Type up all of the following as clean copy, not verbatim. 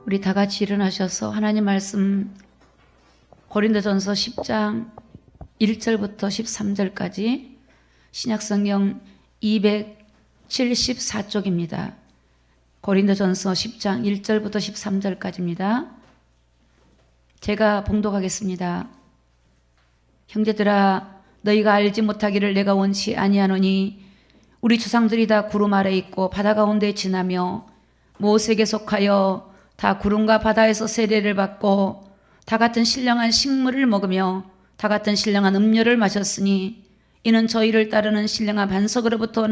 우리 다 같이 일어나셔서 하나님 말씀 고린도전서 10장 1절부터 13절까지 신약성경 274쪽입니다. 고린도전서 10장 1절부터 13절까지입니다. 제가 봉독하겠습니다. 형제들아, 너희가 알지 못하기를 내가 원치 아니하노니 우리 조상들이 다 구름 아래 있고 바다 가운데 지나며 모세에게 속하여 다 구름과 바다에서 세례를 받고 다 같은 신령한 식물을 먹으며 다 같은 신령한 음료를 마셨으니 이는 저희를 따르는 신령한 반석으로부터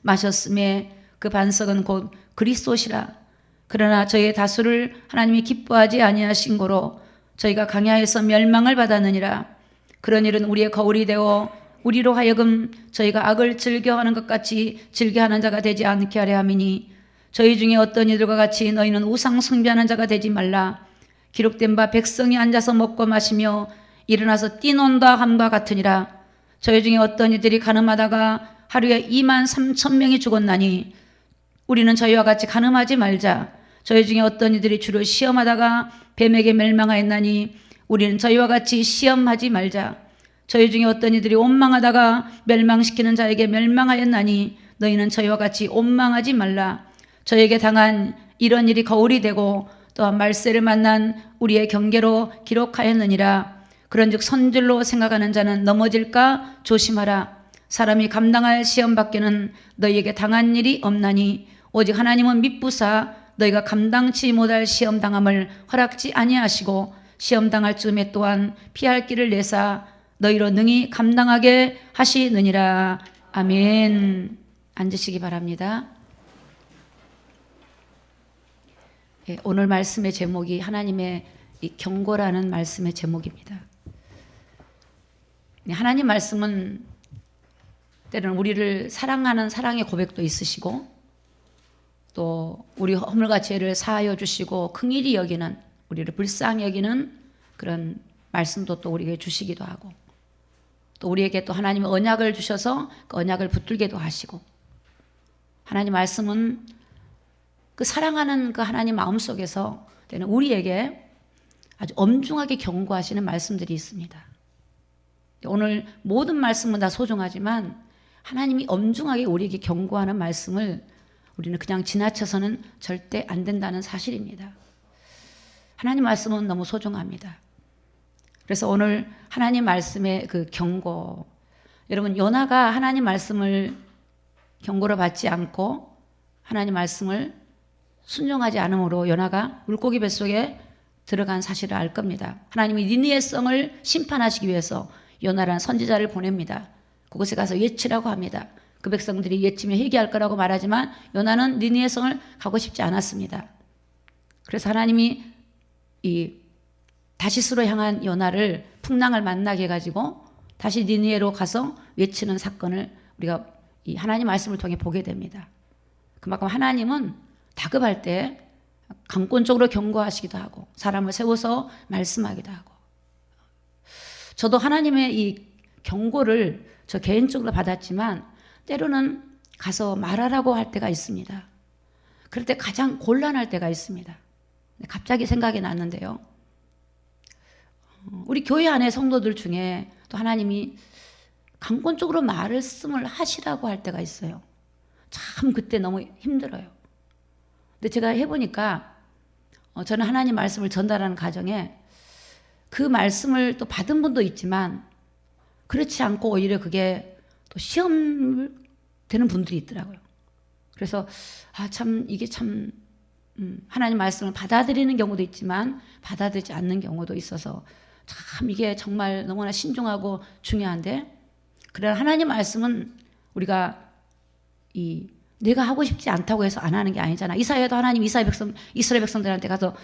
마셨음에 그 반석은 곧 그리스도시라. 그러나 저희의 다수를 하나님이 기뻐하지 아니하신 고로 저희가 강야에서 멸망을 받았느니라. 그런 일은 우리의 거울이 되어 우리로 하여금 저희가 악을 즐겨하는 것 같이 즐겨하는 자가 되지 않게 하려 함이니 저희 중에 어떤 이들과 같이 너희는 우상 숭배하는 자가 되지 말라. 기록된 바 백성이 앉아서 먹고 마시며 일어나서 뛰논다 함과 같으니라. 저희 중에 어떤 이들이 가늠하다가 하루에 23,000명이 죽었나니 우리는 저희와 같이 가늠하지 말자. 저희 중에 어떤 이들이 주를 시험하다가 뱀에게 멸망하였나니 우리는 저희와 같이 시험하지 말자. 저희 중에 어떤 이들이 원망하다가 멸망시키는 자에게 멸망하였나니 너희는 저희와 같이 원망하지 말라. 저에게 당한 이런 일이 거울이 되고 또한 말세를 만난 우리의 경계로 기록하였느니라. 그런즉 선줄로 생각하는 자는 넘어질까 조심하라. 사람이 감당할 시험 밖에는 너희에게 당한 일이 없나니 오직 하나님은 미쁘사 너희가 감당치 못할 시험 당함을 허락지 아니하시고 시험 당할 즈음에 또한 피할 길을 내사 너희로 능히 감당하게 하시느니라. 아멘. 앉으시기 바랍니다. 오늘 말씀의 제목이 하나님의 경고라는 말씀의 제목입니다. 하나님 말씀은 때로는 우리를 사랑하는 사랑의 고백도 있으시고 또 우리 허물과 죄를 사하여 주시고 긍휼히 여기는, 우리를 불쌍히 여기는 그런 말씀도 또 우리에게 주시기도 하고 또 우리에게 또 하나님의 언약을 주셔서 그 언약을 붙들게도 하시고, 하나님 말씀은 그 사랑하는 그 하나님 마음속에서 때는 우리에게 아주 엄중하게 경고하시는 말씀들이 있습니다. 오늘 모든 말씀은 다 소중하지만 하나님이 엄중하게 우리에게 경고하는 말씀을 우리는 그냥 지나쳐서는 절대 안 된다는 사실입니다. 하나님 말씀은 너무 소중합니다. 그래서 오늘 하나님 말씀의 그 경고, 여러분 요나가 하나님 말씀을 경고를 받지 않고 하나님 말씀을 순종하지 않으므로 요나가 물고기 뱃속에 들어간 사실을 알 겁니다. 하나님이 니느웨 성을 심판하시기 위해서 요나라는 선지자를 보냅니다. 그곳에 가서 외치라고 합니다. 그 백성들이 외치며 회개할 거라고 말하지만 요나는 니느웨 성을 가고 싶지 않았습니다. 그래서 하나님이 이 다시스로 향한 요나를 풍랑을 만나게 해가지고 다시 니느웨로 가서 외치는 사건을 우리가 이 하나님 말씀을 통해 보게 됩니다. 그만큼 하나님은 다급할 때 강권적으로 경고하시기도 하고 사람을 세워서 말씀하기도 하고, 저도 하나님의 이 경고를 저 개인적으로 받았지만 때로는 가서 말하라고 할 때가 있습니다. 그럴 때 가장 곤란할 때가 있습니다. 갑자기 생각이 났는데요. 우리 교회 안에 성도들 중에 또 하나님이 강권적으로 말씀을 하시라고 할 때가 있어요. 참 그때 너무 힘들어요. 근데 제가 해보니까 저는 하나님 말씀을 전달하는 과정에 그 말씀을 또 받은 분도 있지만 그렇지 않고 오히려 그게 또 시험 되는 분들이 있더라고요. 그래서 참 이게 참 하나님 말씀을 받아들이는 경우도 있지만 받아들이지 않는 경우도 있어서 참 이게 정말 너무나 신중하고 중요한데, 그러나 하나님 말씀은 우리가 내가 하고 싶지 않다고 해서 안 하는 게 아니잖아. 이사야도 하나님 이스라엘 백성들한테 가서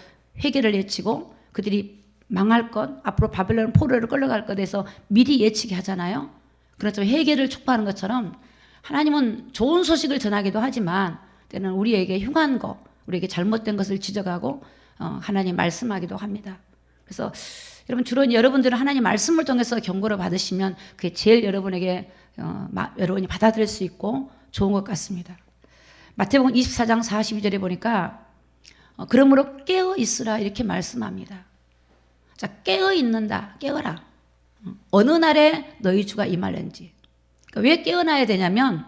회개를 예치고 그들이 망할 것, 앞으로 바벨론 포로로 끌려갈 것에 대해서 미리 예치게 하잖아요. 그렇죠. 회개를 촉구하는 것처럼 하나님은 좋은 소식을 전하기도 하지만 때는 우리에게 흉한 것, 우리에게 잘못된 것을 지적하고 하나님 말씀하기도 합니다. 그래서 여러분 주로 여러분들은 하나님 말씀을 통해서 경고를 받으시면 그게 제일 여러분에게 여러분이 받아들일 수 있고 좋은 것 같습니다. 마태복음 24장 42절에 보니까 그러므로 깨어 있으라 이렇게 말씀합니다. 자, 깨어 있는다. 깨어라. 어느 날에 너희 주가 임하는지. 그러니까 왜 깨어나야 되냐면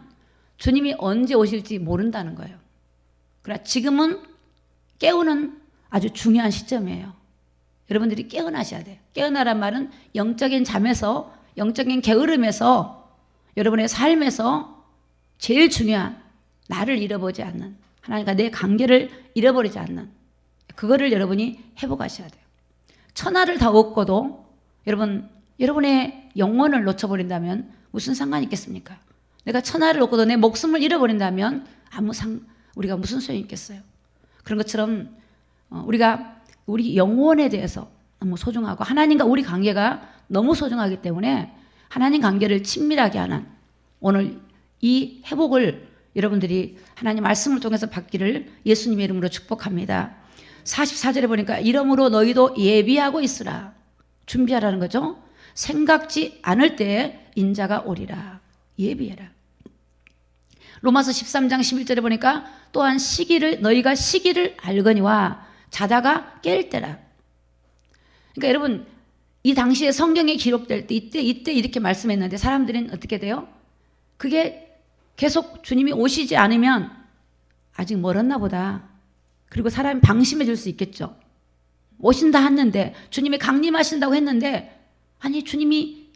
주님이 언제 오실지 모른다는 거예요. 그러나 지금은 깨우는 아주 중요한 시점이에요. 여러분들이 깨어나셔야 돼요. 깨어나란 말은 영적인 잠에서, 영적인 게으름에서, 여러분의 삶에서 제일 중요한 나를 잃어보지 않는, 하나님과 내 관계를 잃어버리지 않는, 그거를 여러분이 회복하셔야 돼요. 천하를 다 얻고도 여러분의 영혼을 놓쳐버린다면 무슨 상관이 있겠습니까? 내가 천하를 얻고도 내 목숨을 잃어버린다면 우리가 무슨 소용이 있겠어요? 그런 것처럼 우리가 우리 영혼에 대해서 너무 소중하고 하나님과 우리 관계가 너무 소중하기 때문에 하나님 관계를 친밀하게 하는 오늘 이 회복을 여러분들이 하나님 말씀을 통해서 받기를 예수님의 이름으로 축복합니다. 44절에 보니까 이러므로 너희도 예비하고 있으라. 준비하라는 거죠. 생각지 않을 때에 인자가 오리라. 예비해라. 로마서 13장 11절에 보니까 또한 너희가 시기를 알거니와 자다가 깰 때라. 그러니까 여러분 이 당시에 성경에 기록될 때 이때 이렇게 말씀했는데 사람들은 어떻게 돼요? 그게 계속 주님이 오시지 않으면 아직 멀었나 보다. 그리고 사람이 방심해질 수 있겠죠. 오신다 했는데 주님이 강림하신다고 했는데 아니 주님이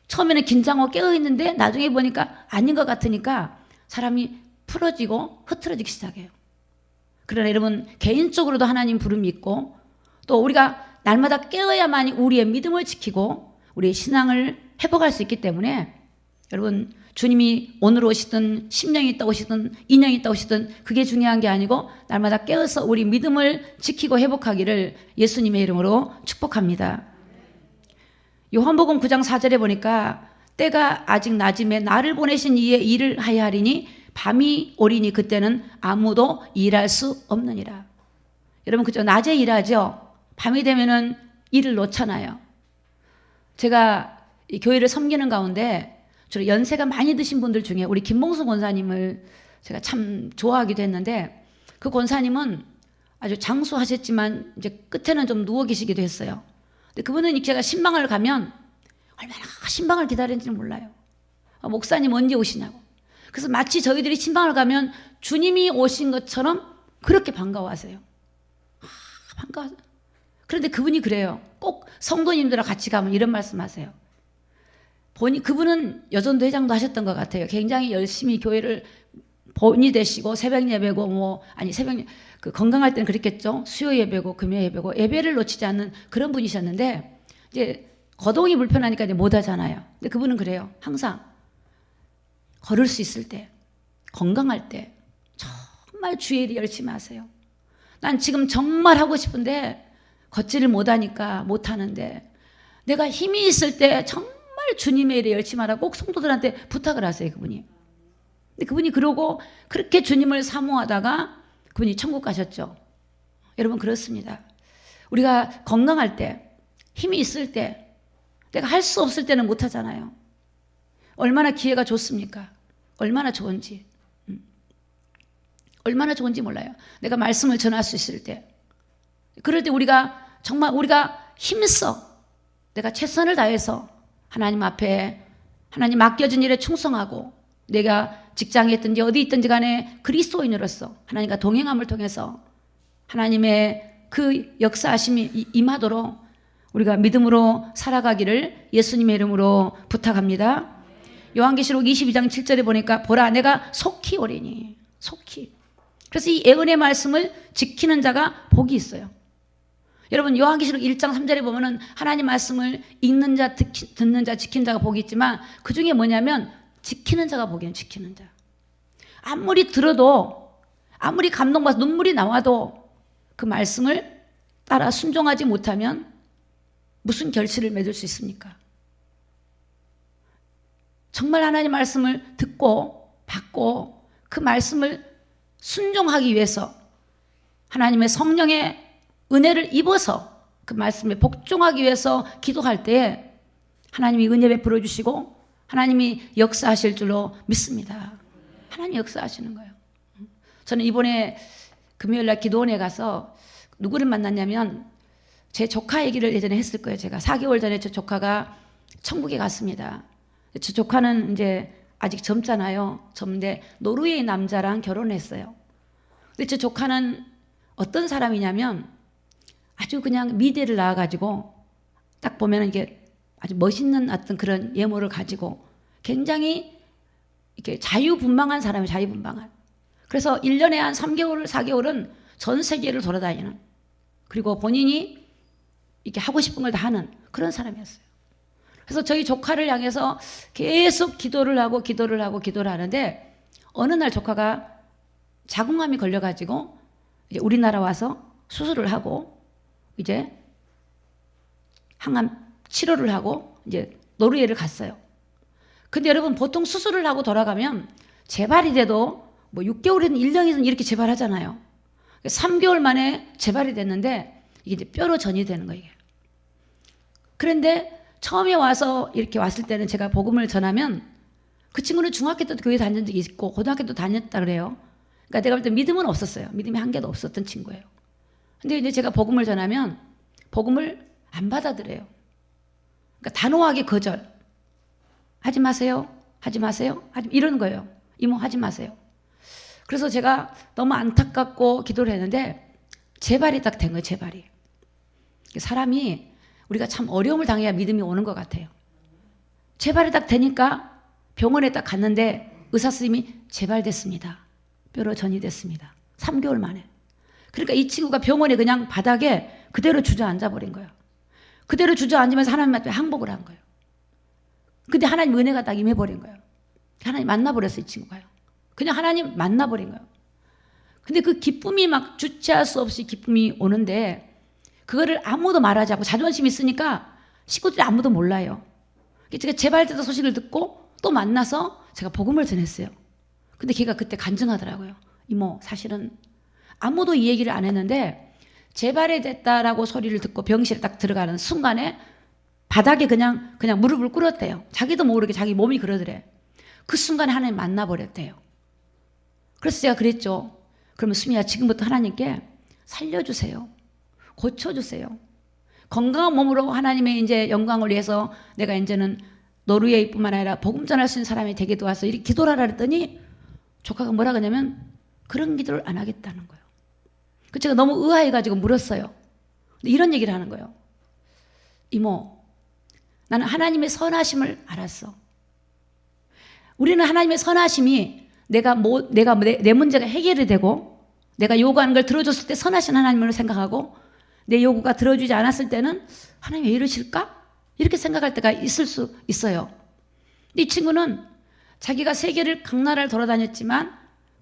처음에는 긴장하고 깨어있는데 나중에 보니까 아닌 것 같으니까 사람이 풀어지고 흐트러지기 시작해요. 그러나 여러분 개인적으로도 하나님 부름이 있고 또 우리가 날마다 깨어야만이 우리의 믿음을 지키고 우리의 신앙을 회복할 수 있기 때문에 여러분 주님이 오늘 오시든 10년이 있다 오시든 2년이 있다 오시든 그게 중요한 게 아니고 날마다 깨어서 우리 믿음을 지키고 회복하기를 예수님의 이름으로 축복합니다. 요한복음 9장 4절에 보니까 때가 아직 낮음에 나를 보내신 이의 일을 하야 하리니 밤이 오리니 그때는 아무도 일할 수 없느니라. 여러분 그죠? 낮에 일하죠. 밤이 되면은 일을 놓잖아요. 제가 이 교회를 섬기는 가운데 주로 연세가 많이 드신 분들 중에 우리 김봉수 권사님을 제가 참 좋아하기도 했는데 그 권사님은 아주 장수하셨지만 이제 끝에는 좀 누워 계시기도 했어요. 근데 그분은 제가 신방을 가면 얼마나 신방을 기다리는지는 몰라요. 목사님 언제 오시냐고. 그래서 마치 저희들이 신방을 가면 주님이 오신 것처럼 그렇게 반가워하세요. 반가워. 그런데 그분이 그래요. 꼭 성도님들하고 같이 가면 이런 말씀하세요. 그분은 여전도 회장도 하셨던 것 같아요. 굉장히 열심히 교회를 본이 되시고 새벽 예배고 건강할 때는 그랬겠죠. 수요 예배고 금요 예배고 예배를 놓치지 않는 그런 분이셨는데 이제 거동이 불편하니까 이제 못 하잖아요. 근데 그분은 그래요. 항상 걸을 수 있을 때, 건강할 때 정말 주의 일 열심히 하세요. 난 지금 정말 하고 싶은데 걷지를 못하니까 못하는데 내가 힘이 있을 때 정말 주님의 일에 열심히 하라고 꼭 성도들한테 부탁을 하세요. 그분이. 근데 그분이 그러고 그렇게 주님을 사모하다가 그분이 천국 가셨죠. 여러분 그렇습니다. 우리가 건강할 때, 힘이 있을 때, 내가 할 수 없을 때는 못 하잖아요. 얼마나 기회가 좋습니까? 얼마나 좋은지. 얼마나 좋은지 몰라요. 내가 말씀을 전할 수 있을 때. 그럴 때 우리가 힘써 내가 최선을 다해서 하나님 앞에 하나님 맡겨진 일에 충성하고 내가 직장에 있든지 어디 있든지 간에 그리스도인으로서 하나님과 동행함을 통해서 하나님의 그 역사하심이 임하도록 우리가 믿음으로 살아가기를 예수님의 이름으로 부탁합니다. 요한계시록 22장 7절에 보니까 보라 내가 속히 오리니 속히. 그래서 이 예언의 말씀을 지키는 자가 복이 있어요. 여러분 요한계시록 1장 3절에 보면은 하나님 말씀을 읽는 자, 듣는 자, 지키는 자가 복이 있지만 그 중에 뭐냐면 지키는 자가 복이에요. 지키는 자. 아무리 들어도 아무리 감동받아서 눈물이 나와도 그 말씀을 따라 순종하지 못하면 무슨 결실을 맺을 수 있습니까? 정말 하나님 말씀을 듣고 받고 그 말씀을 순종하기 위해서 하나님의 성령의 은혜를 입어서 그 말씀에 복종하기 위해서 기도할 때 하나님이 은혜 베풀어 주시고 하나님이 역사하실 줄로 믿습니다. 하나님이 역사하시는 거예요. 저는 이번에 금요일날 기도원에 가서 누구를 만났냐면 제 조카 얘기를 예전에 했을 거예요. 제가 4개월 전에 제 조카가 천국에 갔습니다. 제 조카는 이제 아직 젊잖아요. 젊은데 노르웨이 남자랑 결혼했어요. 근데 제 조카는 어떤 사람이냐면 아주 그냥 미대를 나와가지고 딱 보면 이게 아주 멋있는 어떤 그런 외모를 가지고 굉장히 이렇게 자유분방한 사람이에요. 자유분방한. 그래서 1년에 한 3개월, 4개월은 전 세계를 돌아다니는, 그리고 본인이 이렇게 하고 싶은 걸 다 하는 그런 사람이었어요. 그래서 저희 조카를 향해서 계속 기도를 하고 기도를 하고 기도를 하는데 어느 날 조카가 자궁암이 걸려가지고 이제 우리나라 와서 수술을 하고 이제 항암 치료를 하고 이제 노르웨이를 갔어요. 근데 여러분 보통 수술을 하고 돌아가면 재발이 돼도 뭐 6개월이든 1년이든 이렇게 재발하잖아요. 3개월 만에 재발이 됐는데 이게 이제 뼈로 전이 되는 거예요. 그런데 처음에 와서 이렇게 왔을 때는 제가 복음을 전하면 그 친구는 중학교 때도 교회 다닌 적이 있고 고등학교 때도 다녔다 그래요. 그러니까 내가 볼 때 믿음은 없었어요. 믿음이 한 개도 없었던 친구예요. 근데 이제 제가 복음을 전하면 복음을 안 받아들여요. 그러니까 단호하게 거절. 하지 마세요. 하지 마세요. 이러는 거예요. 이모 하지 마세요. 그래서 제가 너무 안타깝고 기도를 했는데 재발이 딱 된 거예요. 재발이. 사람이 우리가 참 어려움을 당해야 믿음이 오는 것 같아요. 재발이 딱 되니까 병원에 딱 갔는데 의사 선생님이 재발됐습니다. 뼈로 전이 됐습니다. 3개월 만에. 그러니까 이 친구가 병원에 그냥 바닥에 그대로 주저앉아 버린 거예요. 그대로 주저앉으면서 하나님 앞에 항복을 한 거예요. 근데 하나님 은혜가 딱 임해버린 거예요. 하나님 만나버렸어요, 이 친구가요. 그냥 하나님 만나버린 거예요. 근데 그 기쁨이 막 주체할 수 없이 기쁨이 오는데 그거를 아무도 말하지 않고 자존심이 있으니까 식구들이 아무도 몰라요. 제가 재발되던 소식을 듣고 또 만나서 제가 복음을 전했어요. 근데 걔가 그때 간증하더라고요. 이모, 사실은 아무도 이 얘기를 안 했는데 재발이 됐다라고 소리를 듣고 병실에 딱 들어가는 순간에 바닥에 그냥 무릎을 꿇었대요. 자기도 모르게 자기 몸이 그러더래. 그 순간에 하나님 만나버렸대요. 그래서 제가 그랬죠. 그러면 수미야, 지금부터 하나님께 살려주세요. 고쳐주세요. 건강한 몸으로 하나님의 이제 영광을 위해서 내가 이제는 노르웨이뿐만 아니라 복음 전할 수 있는 사람이 되게 도와서 이렇게 기도를 하라 그랬더니 조카가 뭐라 그러냐면 그런 기도를 안 하겠다는 거예요. 그 제가 너무 의아해가지고 물었어요. 근데 이런 얘기를 하는 거예요. 이모, 나는 하나님의 선하심을 알았어. 우리는 하나님의 선하심이 내가 내 문제가 해결이 되고 내가 요구하는 걸 들어줬을 때 선하신 하나님을 생각하고 내 요구가 들어주지 않았을 때는 하나님 왜 이러실까? 이렇게 생각할 때가 있을 수 있어요. 근데 이 친구는 자기가 세계를 각 나라를 돌아다녔지만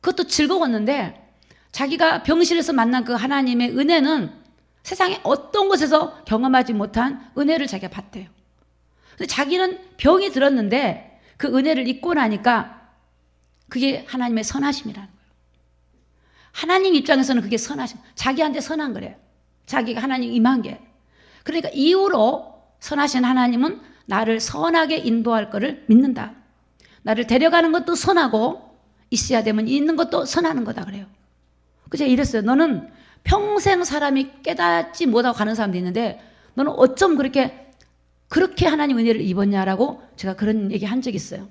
그것도 즐거웠는데 자기가 병실에서 만난 그 하나님의 은혜는 세상에 어떤 곳에서 경험하지 못한 은혜를 자기가 봤대요. 근데 자기는 병이 들었는데 그 은혜를 잊고 나니까 그게 하나님의 선하심이라는 거예요. 하나님 입장에서는 그게 선하심, 자기한테 선한 거래요. 자기가 하나님 임한 게. 그러니까 이후로 선하신 하나님은 나를 선하게 인도할 거를 믿는다. 나를 데려가는 것도 선하고 있어야 되면 있는 것도 선하는 거다 그래요. 그래서 이랬어요. 너는 평생 사람이 깨닫지 못하고 가는 사람도 있는데 너는 어쩜 그렇게 하나님 은혜를 입었냐라고 제가 그런 얘기 한 적이 있어요.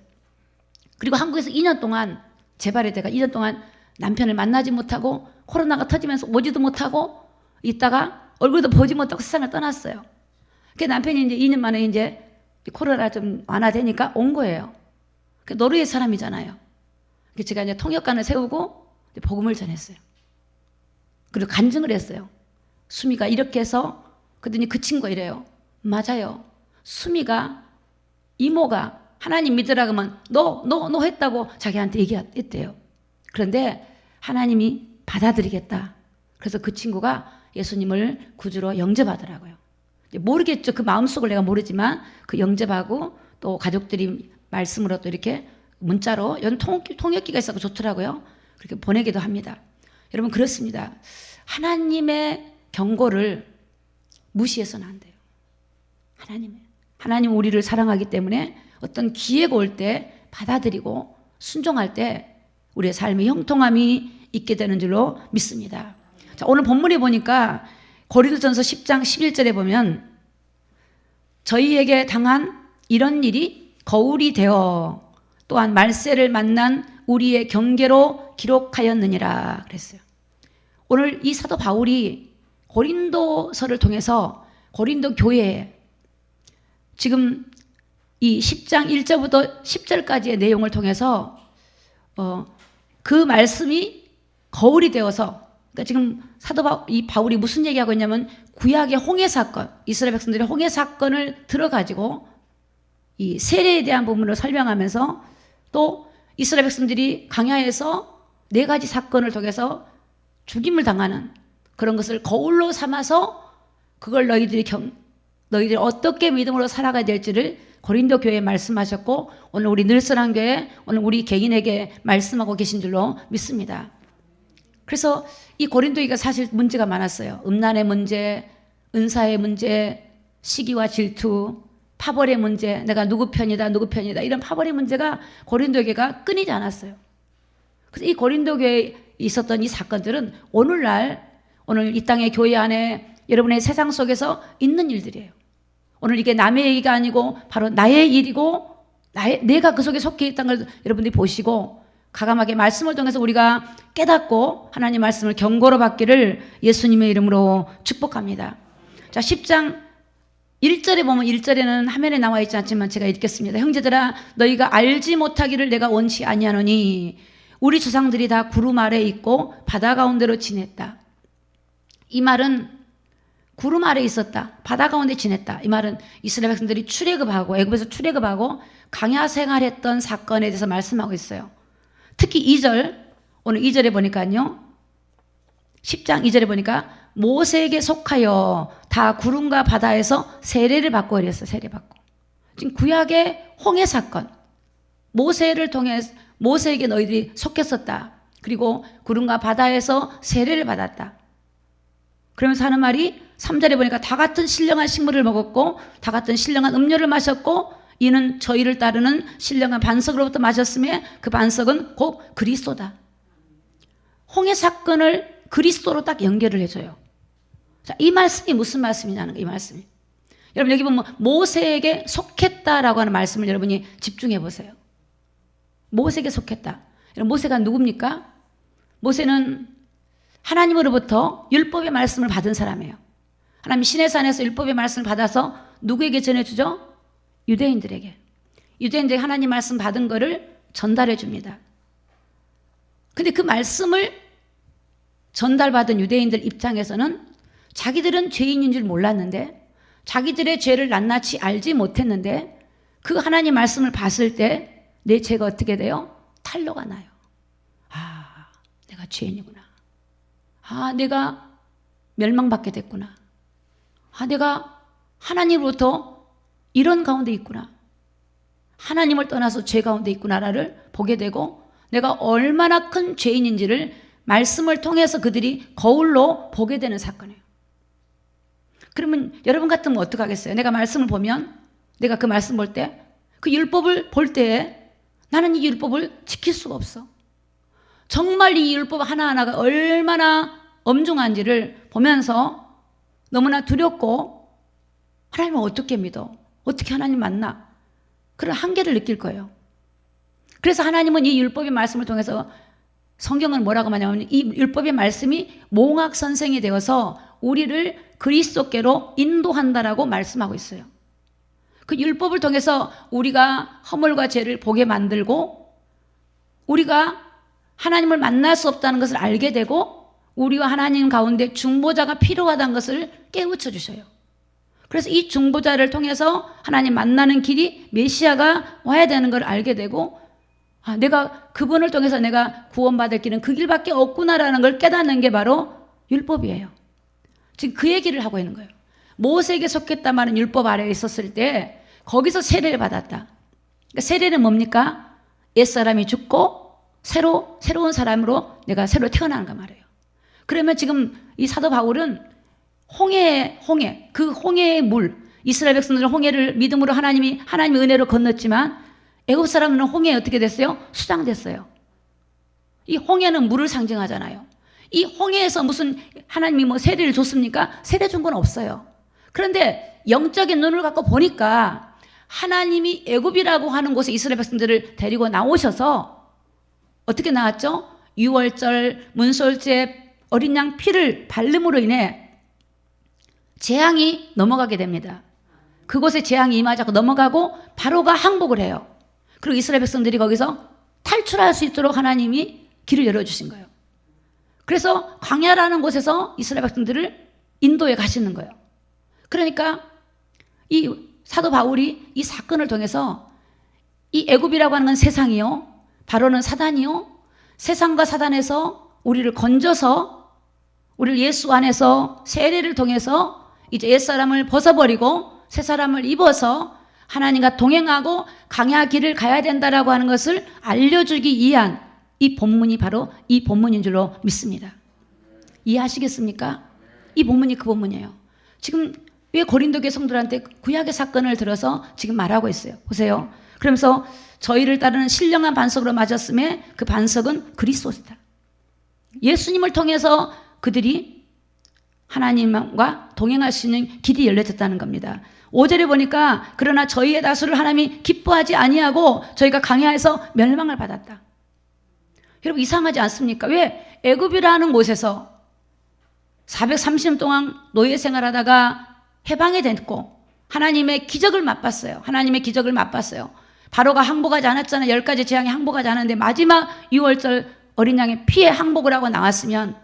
그리고 한국에서 2년 동안 재발이 돼가 2년 동안 남편을 만나지 못하고 코로나가 터지면서 오지도 못하고 있다가 얼굴도 보지 못하고 세상을 떠났어요. 그 남편이 이제 2년 만에 이제 코로나 좀 완화되니까 온 거예요. 노르웨이 사람이잖아요. 그래서 제가 이제 통역관을 세우고 복음을 전했어요. 그리고 간증을 했어요. 수미가 이렇게 해서 그랬더니 그 친구가 이래요. 맞아요. 수미가 이모가 하나님 믿으라고 하면 너 했다고 자기한테 얘기했대요. 그런데 하나님이 받아들이겠다. 그래서 그 친구가 예수님을 구주로 영접하더라고요. 모르겠죠. 그 마음속을 내가 모르지만 그 영접하고 또 가족들이 말씀으로 또 이렇게 문자로 통역기가 있어서 좋더라고요. 그렇게 보내기도 합니다. 여러분 그렇습니다. 하나님의 경고를 무시해서는 안 돼요. 하나님 우리를 사랑하기 때문에 어떤 기회가 올 때 받아들이고 순종할 때 우리의 삶의 형통함이 있게 되는 줄로 믿습니다. 자, 오늘 본문에 보니까 고린도전서 10장 11절에 보면 저희에게 당한 이런 일이 거울이 되어 또한 말세를 만난 우리의 경계로 기록하였느니라 그랬어요. 오늘 이 사도 바울이 고린도서를 통해서 고린도 교회에 지금 이 10장 1절부터 10절까지의 내용을 통해서 그 말씀이 거울이 되어서, 그러니까 지금 이 바울이 무슨 얘기하고 있냐면 구약의 홍해 사건, 이스라엘 백성들의 홍해 사건을 들어가지고 이 세례에 대한 부분을 설명하면서 또 이스라엘 백성들이 광야에서 4가지 사건을 통해서 죽임을 당하는 그런 것을 거울로 삼아서 그걸 너희들이 어떻게 믿음으로 살아가야 될지를 고린도 교회에 말씀하셨고 오늘 우리 늘선한 교회, 오늘 우리 개인에게 말씀하고 계신 줄로 믿습니다. 그래서 이 고린도 교회가 사실 문제가 많았어요. 음란의 문제, 은사의 문제, 시기와 질투, 파벌의 문제, 내가 누구 편이다 이런 파벌의 문제가 고린도 교회가 끊이지 않았어요. 그래서 이 고린도 교회에 있었던 이 사건들은 오늘 이 땅의 교회 안에 여러분의 세상 속에서 있는 일들이에요. 오늘 이게 남의 얘기가 아니고 바로 나의 일이고 내가 그 속에 속해 있다는 걸 여러분들이 보시고 가감하게 말씀을 통해서 우리가 깨닫고 하나님 말씀을 경고로 받기를 예수님의 이름으로 축복합니다. 자, 10장 1절에 보면 1절에는 화면에 나와 있지 않지만 제가 읽겠습니다. 형제들아 너희가 알지 못하기를 내가 원치 아니하노니 우리 조상들이 다 구름 아래 있고 바다 가운데로 지냈다. 이 말은 구름 아래 있었다. 바다 가운데 지냈다. 이 말은 이스라엘 백성들이 출애굽하고 애굽에서 출애굽하고 광야 생활했던 사건에 대해서 말씀하고 있어요. 특히 2절, 오늘 2절에 보니까요. 10장 2절에 보니까 모세에게 속하여 다 구름과 바다에서 세례를 받고 이랬어요. 세례받고. 지금 구약의 홍해 사건. 모세를 통해 모세에게 너희들이 속했었다. 그리고 구름과 바다에서 세례를 받았다. 그러면서 하는 말이 3절에 보니까 다 같은 신령한 식물을 먹었고 다 같은 신령한 음료를 마셨고 이는 저희를 따르는 신령한 반석으로부터 마셨으며 그 반석은 곧 그리스도다. 홍해 사건을 그리스도로 딱 연결을 해줘요. 자, 이 말씀이 무슨 말씀이냐는 거예요. 이 말씀이. 여러분 여기 보면 모세에게 속했다라고 하는 말씀을 여러분이 집중해 보세요. 모세에게 속했다. 여러분 모세가 누굽니까? 모세는 하나님으로부터 율법의 말씀을 받은 사람이에요. 하나님 시내산에서 율법의 말씀을 받아서 누구에게 전해주죠? 유대인들에게. 유대인들이 하나님 말씀 받은 거를 전달해 줍니다. 근데 그 말씀을 전달받은 유대인들 입장에서는 자기들은 죄인인 줄 몰랐는데 자기들의 죄를 낱낱이 알지 못했는데 그 하나님 말씀을 봤을 때 내 죄가 어떻게 돼요? 탄로가 나요. 아, 내가 죄인이구나. 아, 내가 멸망받게 됐구나. 아, 내가 하나님으로부터 이런 가운데 있구나. 하나님을 떠나서 죄 가운데 있구나를 보게 되고 내가 얼마나 큰 죄인인지를 말씀을 통해서 그들이 거울로 보게 되는 사건이에요. 그러면 여러분 같으면 어떻게 하겠어요? 내가 말씀을 보면 내가 그 말씀 볼 때 그 율법을 볼 때에 나는 이 율법을 지킬 수가 없어. 정말 이 율법 하나하나가 얼마나 엄중한지를 보면서 너무나 두렵고 하나님을 어떻게 믿어? 어떻게 하나님 만나? 그런 한계를 느낄 거예요. 그래서 하나님은 이 율법의 말씀을 통해서 성경은 뭐라고 하냐면 이 율법의 말씀이 몽학 선생이 되어서 우리를 그리스도께로 인도한다라고 말씀하고 있어요. 그 율법을 통해서 우리가 허물과 죄를 보게 만들고 우리가 하나님을 만날 수 없다는 것을 알게 되고 우리와 하나님 가운데 중보자가 필요하다는 것을 깨우쳐 주셔요. 그래서 이 중보자를 통해서 하나님 만나는 길이 메시아가 와야 되는 걸 알게 되고 아, 내가 그분을 통해서 내가 구원받을 길은 그 길밖에 없구나라는 걸 깨닫는 게 바로 율법이에요. 지금 그 얘기를 하고 있는 거예요. 모세에게 속했다 말은 율법 아래에 있었을 때 거기서 세례를 받았다. 그러니까 세례는 뭡니까? 옛사람이 죽고 새로운 사람으로 내가 새로 태어나는 거 말이에요. 그러면 지금 이 사도 바울은 그 홍해의 물, 이스라엘 백성들은 홍해를 믿음으로 하나님의 은혜로 건넜지만 애굽 사람들은 홍해에 어떻게 됐어요? 수장됐어요. 이 홍해는 물을 상징하잖아요. 이 홍해에서 무슨 하나님이 뭐 세례를 줬습니까? 세례 준 건 없어요. 그런데 영적인 눈을 갖고 보니까 하나님이 애굽이라고 하는 곳에 이스라엘 백성들을 데리고 나오셔서 어떻게 나왔죠? 유월절, 문솔제, 어린 양 피를 바름으로 인해 재앙이 넘어가게 됩니다. 그곳에 재앙이 임하자고 넘어가고 바로가 항복을 해요. 그리고 이스라엘 백성들이 거기서 탈출할 수 있도록 하나님이 길을 열어주신 거예요. 그래서 광야라는 곳에서 이스라엘 백성들을 인도에 가시는 거예요. 그러니까 이 사도 바울이 이 사건을 통해서 이 애굽이라고 하는 건 세상이요, 바로는 사단이요, 세상과 사단에서 우리를 건져서 우리를 예수 안에서 세례를 통해서 이제 옛사람을 벗어버리고 새 사람을 입어서 하나님과 동행하고 강야 길을 가야 된다라고 하는 것을 알려주기 위한 이 본문이 바로 이 본문인 줄로 믿습니다. 이해하시겠습니까? 이 본문이 그 본문이에요. 지금 왜 고린도 교회 성도들한테 구약의 사건을 들어서 지금 말하고 있어요. 보세요. 그러면서 저희를 따르는 신령한 반석으로 맞았음에 그 반석은 그리스도다. 예수님을 통해서 그들이 하나님과 동행할 수 있는 길이 열려졌다는 겁니다. 5절에 보니까 그러나 저희의 다수를 하나님이 기뻐하지 아니하고 저희가 강야에서 멸망을 받았다. 여러분 이상하지 않습니까? 왜 애굽이라는 곳에서 430년 동안 노예 생활하다가 해방이 됐고 하나님의 기적을 맛봤어요. 하나님의 기적을 맛봤어요. 바로가 항복하지 않았잖아요. 10가지 재앙이 항복하지 않았는데 마지막 6월절 어린 양의 피에 항복을 하고 나왔으면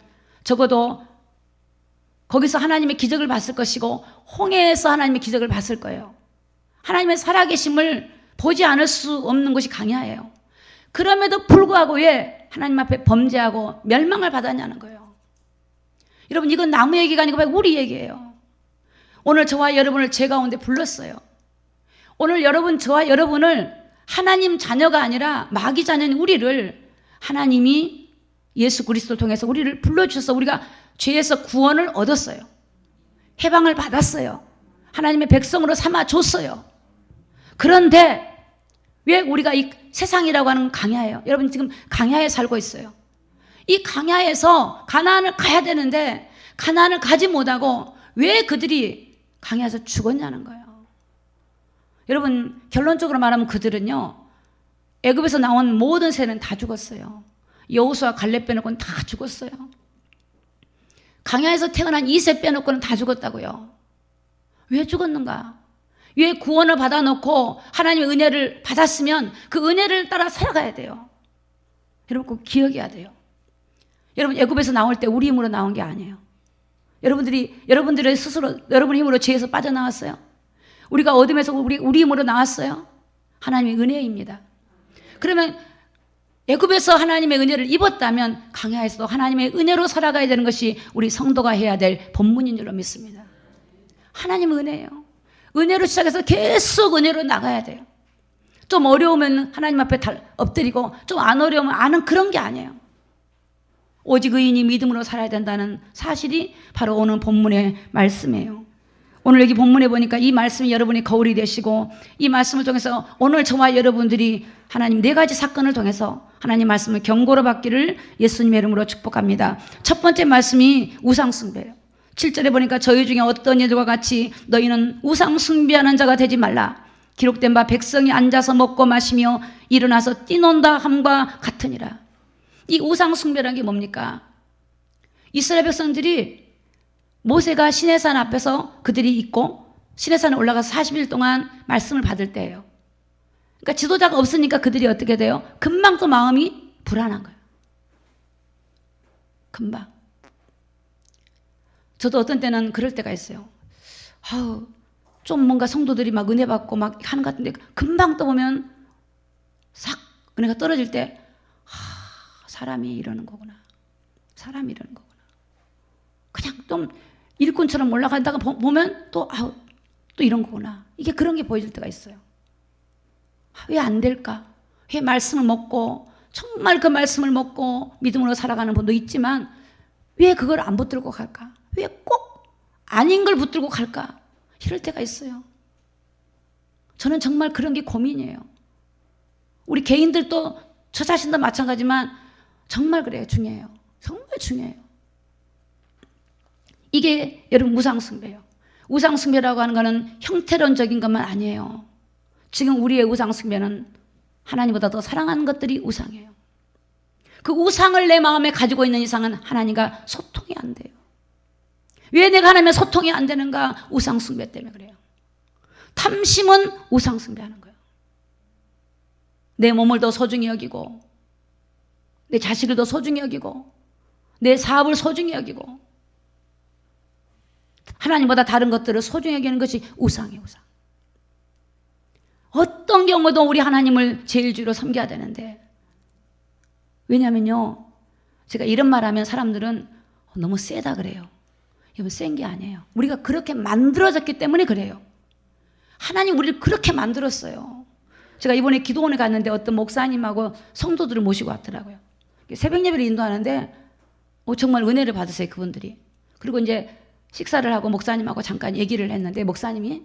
적어도 거기서 하나님의 기적을 봤을 것이고 홍해에서 하나님의 기적을 봤을 거예요. 하나님의 살아계심을 보지 않을 수 없는 곳이 강야예요. 그럼에도 불구하고 왜 하나님 앞에 범죄하고 멸망을 받았냐는 거예요. 여러분 이건 나무 얘기가 아니고 우리 얘기예요. 오늘 저와 여러분을 제 가운데 불렀어요. 오늘 저와 여러분을 하나님 자녀가 아니라 마귀 자녀인 우리를 하나님이 예수 그리스도를 통해서 우리를 불러주셔서 우리가 죄에서 구원을 얻었어요. 해방을 받았어요. 하나님의 백성으로 삼아줬어요. 그런데 왜 우리가 이 세상이라고 하는 강야예요. 여러분 지금 강야에 살고 있어요. 이 강야에서 가나안을 가야 되는데 가나안을 가지 못하고 왜 그들이 강야에서 죽었냐는 거예요. 여러분 결론적으로 말하면 그들은요 애굽에서 나온 모든 세는 다 죽었어요. 여호수아 갈렙 빼놓고는 다 죽었어요. 강야에서 태어난 이세 빼놓고는 다 죽었다고요. 왜 죽었는가? 왜 구원을 받아놓고 하나님의 은혜를 받았으면 그 은혜를 따라 살아가야 돼요. 여러분 꼭 기억해야 돼요. 여러분 애굽에서 나올 때 우리 힘으로 나온 게 아니에요. 여러분들의 스스로 여러분 힘으로 죄에서 빠져나왔어요. 우리가 어둠에서 우리 힘으로 나왔어요. 하나님의 은혜입니다. 그러면 애굽에서 하나님의 은혜를 입었다면 강야에서도 하나님의 은혜로 살아가야 되는 것이 우리 성도가 해야 될 본문인 줄로 믿습니다. 하나님의 은혜예요. 은혜로 시작해서 계속 은혜로 나가야 돼요. 좀 어려우면 하나님 앞에 엎드리고 좀 안 어려우면 아는 그런 게 아니에요. 오직 의인이 믿음으로 살아야 된다는 사실이 바로 오늘 본문의 말씀이에요. 오늘 여기 본문에 보니까 이 말씀이 여러분이 거울이 되시고 이 말씀을 통해서 오늘 저와 여러분들이 하나님 4가지 사건을 통해서 하나님 말씀을 경고로 받기를 예수님의 이름으로 축복합니다. 첫 번째 말씀이 우상 숭배예요. 7절에 보니까 저희 중에 어떤 이들과 같이 너희는 우상 숭배하는 자가 되지 말라. 기록된 바 백성이 앉아서 먹고 마시며 일어나서 뛰논다 함과 같으니라. 이 우상 숭배라는 게 뭡니까? 이스라엘 백성들이 모세가 시내산 앞에서 그들이 있고 시내산에 올라가서 40일 동안 말씀을 받을 때예요. 그러니까 지도자가 없으니까 그들이 어떻게 돼요? 금방 또 마음이 불안한 거예요. 금방. 저도 어떤 때는 그럴 때가 있어요. 좀 뭔가 성도들이 막 은혜 받고 막 하는 것 같은데 금방 또 보면 싹 은혜가 떨어질 때 사람이 이러는 거구나. 사람이 이러는 거구나. 그냥 좀 일꾼처럼 올라간다가 보면 또 이런 거구나. 이게 그런 게 보여질 때가 있어요. 왜 안 될까? 왜 말씀을 먹고 정말 그 말씀을 먹고 믿음으로 살아가는 분도 있지만 왜 그걸 안 붙들고 갈까? 왜 꼭 아닌 걸 붙들고 갈까? 이럴 때가 있어요. 저는 정말 그런 게 고민이에요. 우리 개인들도 저 자신도 마찬가지지만 정말 그래요. 중요해요. 정말 중요해요. 이게 여러분 우상숭배예요. 우상숭배라고 하는 것은 형태론적인 것만 아니에요. 지금 우리의 우상숭배는 하나님보다 더 사랑하는 것들이 우상이에요. 그 우상을 내 마음에 가지고 있는 이상은 하나님과 소통이 안 돼요. 왜 내가 하나님과 소통이 안 되는가? 우상숭배 때문에 그래요. 탐심은 우상숭배하는 거예요. 내 몸을 더 소중히 여기고, 내 자식을 더 소중히 여기고, 내 사업을 소중히 여기고, 하나님보다 다른 것들을 소중히 여기는 것이 우상이에요. 우상. 어떤 경우도 우리 하나님을 제일 주로 섬겨야 되는데, 왜냐면요, 제가 이런 말 하면 사람들은 너무 세다 그래요. 이건 센 게 아니에요. 우리가 그렇게 만들어졌기 때문에 그래요. 하나님 우리를 그렇게 만들었어요. 제가 이번에 기도원에 갔는데 어떤 목사님하고 성도들을 모시고 왔더라고요. 새벽 예배를 인도하는데 정말 은혜를 받으세요, 그분들이. 그리고 이제 식사를 하고 목사님하고 잠깐 얘기를 했는데 목사님이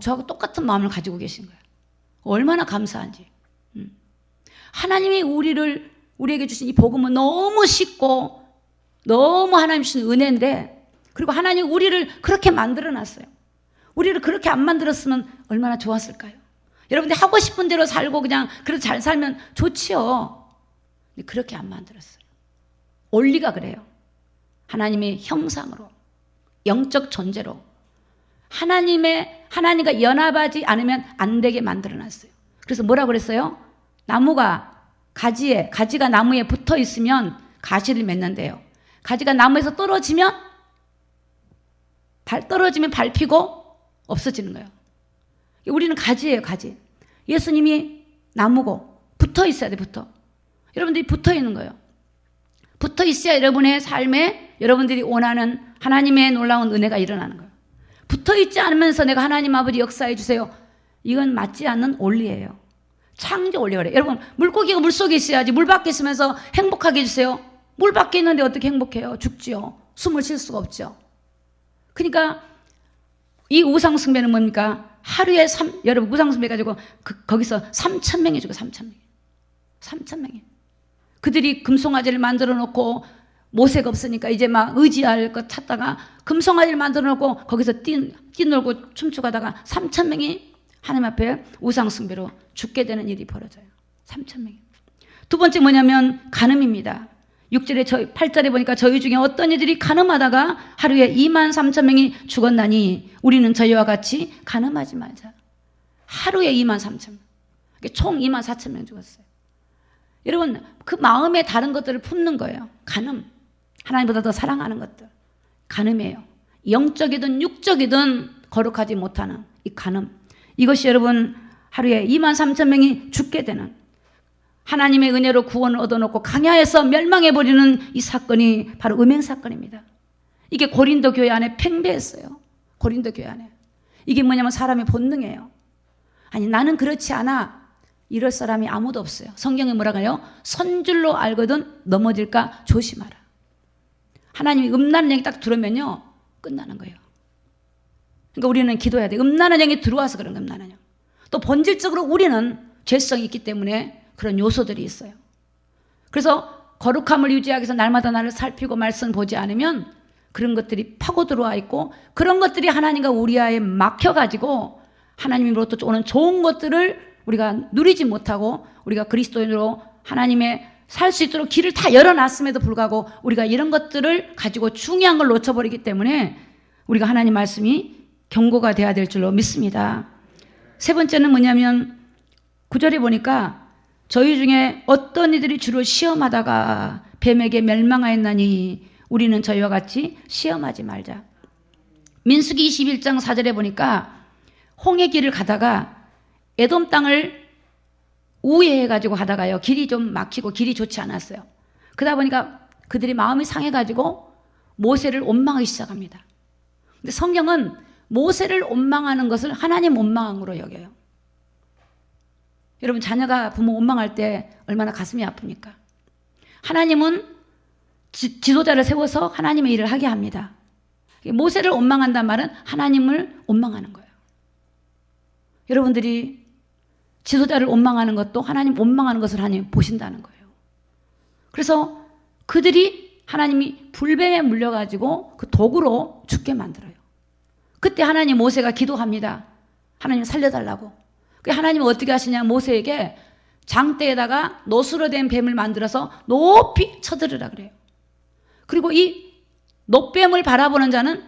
저하고 똑같은 마음을 가지고 계신 거예요. 얼마나 감사한지. 하나님이 우리에게 주신 이 복음은 너무 쉽고 너무 하나님 주신 은혜인데, 그리고 하나님 우리를 그렇게 만들어놨어요. 우리를 그렇게 안 만들었으면 얼마나 좋았을까요? 여러분들 하고 싶은 대로 살고 그냥 그래도 잘 살면 좋지요. 근데 그렇게 안 만들었어요. 원리가 그래요. 하나님의 형상으로, 영적 존재로 하나님과 연합하지 않으면 안 되게 만들어놨어요. 그래서 뭐라고 그랬어요? 가지가 나무에 붙어 있으면 가시를 맺는데요. 가지가 나무에서 떨어지면 밟히고 없어지는 거예요. 우리는 가지예요, 가지. 예수님이 나무고 붙어 있어야 돼, 여러분들이 붙어 있는 거예요. 붙어 있어야 여러분의 삶에 여러분들이 원하는 하나님의 놀라운 은혜가 일어나는 거예요. 붙어 있지 않으면서 내가 하나님 아버지 역사해 주세요. 이건 맞지 않는 원리예요. 창조 원리가 그래요. 여러분, 물고기가 물속에 있어야지 물 밖에 있으면서 행복하게 해주세요. 물 밖에 있는데 어떻게 행복해요? 죽지요. 숨을 쉴 수가 없죠. 그러니까 이 우상숭배는 뭡니까? 하루에 여러분 우상숭배 가지고 거기서 3,000명이 죽어. 3,000명이. 그들이 금송아지를 만들어 놓고 모세가 없으니까 이제 막 의지할 것 찾다가 금송아지를 만들어 놓고 거기서 뛰놀고 춤추고 하다가 3,000명이 하나님 앞에 우상숭배로 죽게 되는 일이 벌어져요. 3,000명이. 두 번째 뭐냐면 간음입니다. 8절에 보니까 저희 중에 어떤 이들이 간음하다가 하루에 23,000명이 죽었나니 우리는 저희와 같이 간음하지 말자. 하루에 23,000명. 총 24,000명 죽었어요. 여러분, 그 마음에 다른 것들을 품는 거예요. 간음. 하나님보다 더 사랑하는 것들. 간음이에요. 영적이든 육적이든 거룩하지 못하는 이 간음. 이것이 여러분 하루에 23,000명이 죽게 되는, 하나님의 은혜로 구원을 얻어놓고 강야에서 멸망해버리는 이 사건이 바로 음행사건입니다. 이게 고린도 교회 안에 팽배했어요. 고린도 교회 안에. 이게 뭐냐면 사람의 본능이에요. 아니, 나는 그렇지 않아. 이럴 사람이 아무도 없어요. 성경에 뭐라고 해요? 선줄로 알거든 넘어질까 조심하라. 하나님이 음란한 영이 딱 들어오면요, 끝나는 거예요. 그러니까 우리는 기도해야 돼. 음란한 영이 들어와서 그런 거예요. 음란한 영. 또 본질적으로 우리는 죄성이 있기 때문에 그런 요소들이 있어요. 그래서 거룩함을 유지하기 위해서 날마다 나를 살피고 말씀 보지 않으면 그런 것들이 파고 들어와 있고, 그런 것들이 하나님과 우리와에 막혀가지고 하나님으로부터 오는 좋은 것들을 우리가 누리지 못하고, 우리가 그리스도인으로 하나님의 살 수 있도록 길을 다 열어놨음에도 불구하고 우리가 이런 것들을 가지고 중요한 걸 놓쳐버리기 때문에 우리가 하나님 말씀이 경고가 돼야 될 줄로 믿습니다. 세 번째는 뭐냐면 9절에 보니까 저희 중에 어떤 이들이 주로 시험하다가 뱀에게 멸망하였나니 우리는 저희와 같이 시험하지 말자. 민수기 21장 4절에 보니까 홍해 길을 가다가 에돔 땅을 우회해가지고 가다가요, 길이 좀 막히고 길이 좋지 않았어요. 그러다 보니까 그들이 마음이 상해가지고 모세를 원망하기 시작합니다. 근데 성경은 모세를 원망하는 것을 하나님 원망으로 여겨요. 여러분, 자녀가 부모 원망할 때 얼마나 가슴이 아픕니까? 하나님은 지도자를 세워서 하나님의 일을 하게 합니다. 모세를 원망한다는 말은 하나님을 원망하는 거예요. 여러분들이 지도자를 원망하는 것도 하나님 원망하는 것을 하나님 보신다는 거예요. 그래서 그들이 하나님이 불뱀에 물려가지고 그 독으로 죽게 만들어요. 그때 하나님 모세가 기도합니다. 하나님 살려달라고. 하나님은 어떻게 하시냐, 모세에게 장대에다가 노수로 된 뱀을 만들어서 높이 쳐들으라 그래요. 그리고 이 노뱀을 바라보는 자는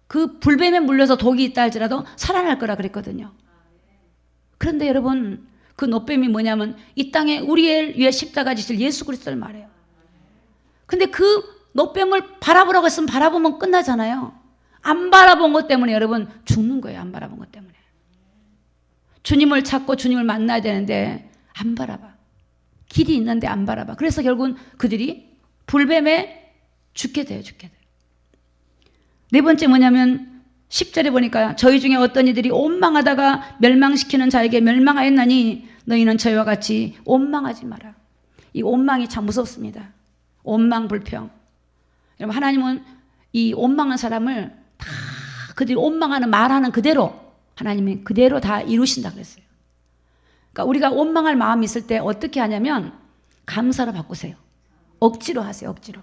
그 불뱀에 물려서 독이 있다 할지라도 살아날 거라 그랬거든요. 그런데 여러분, 그 노뱀이 뭐냐면 이 땅에 우리를 위해 십자가 지실 예수 그리스도를 말해요. 근데 그 노뱀을 바라보라고 했으면 바라보면 끝나잖아요. 안 바라본 것 때문에 여러분 죽는 거예요. 안 바라본 것 때문에. 주님을 찾고 주님을 만나야 되는데 안 바라봐. 길이 있는데 안 바라봐. 그래서 결국은 그들이 불뱀에 죽게 돼요. 네 번째 뭐냐면 10절에 보니까 저희 중에 어떤 이들이 온망하다가 멸망시키는 자에게 멸망하였나니 너희는 저희와 같이 온망하지 마라. 이 온망이 참 무섭습니다. 온망 불평. 여러분, 하나님은 이 온망한 사람을 다 그들이 온망하는 말하는 그대로 하나님이 그대로 다 이루신다 그랬어요. 그러니까 우리가 원망할 마음이 있을 때 어떻게 하냐면 감사로 바꾸세요. 억지로 하세요. 억지로.